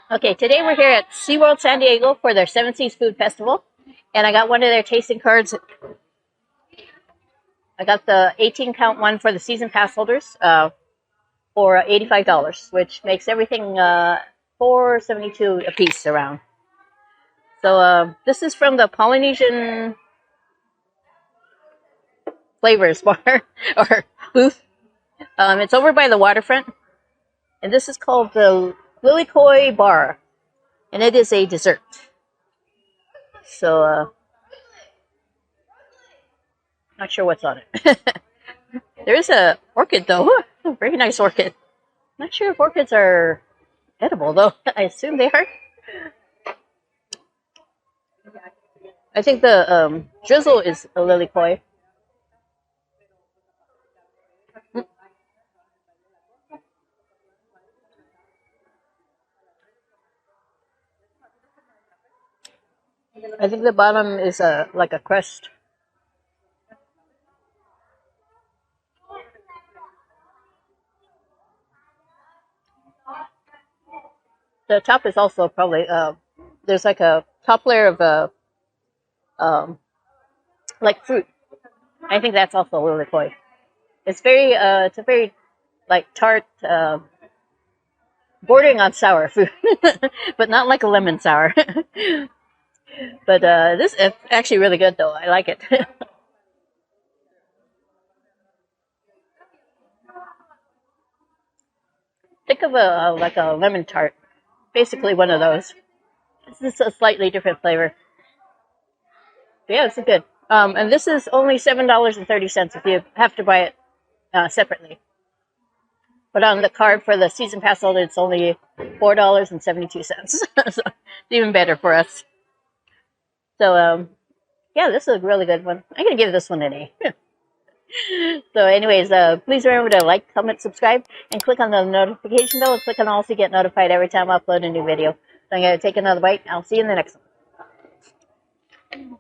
Okay, today we're here at SeaWorld San Diego for their Seven Seas Food Festival. And I got one of their tasting cards. I got the 18 count one for the season pass holders for $85, which makes everything $4.72 a piece around. So this is from the Polynesian Flavors Bar or Booth. It's over by the waterfront. And this is called the Lilikoi Bar. And it is a dessert. So, not sure what's on it. There is a orchid, though. Oh, very nice orchid. Not sure if orchids are edible, though. I assume they are. I think the drizzle is a lilikoi. I think the bottom is like a crust. The top is also probably there's like a top layer of like fruit. I think that's also lilikoi. It's a very like tart, bordering on sour fruit, but not like a lemon sour. But this is actually really good, though. I like it. Think of like a lemon tart, basically one of those. This is a slightly different flavor. But yeah, it's good. And this is only $7.30 if you have to buy it separately. But on the card for the season pass holder, it's only $4.72. So it's even better for us. So yeah, this is a really good one. I'm gonna give this one an A. So anyways, please remember to like, comment, subscribe, and click on the notification bell and click on all so you get notified every time I upload a new video. So I'm going to take another bite. I'll see you in the next one.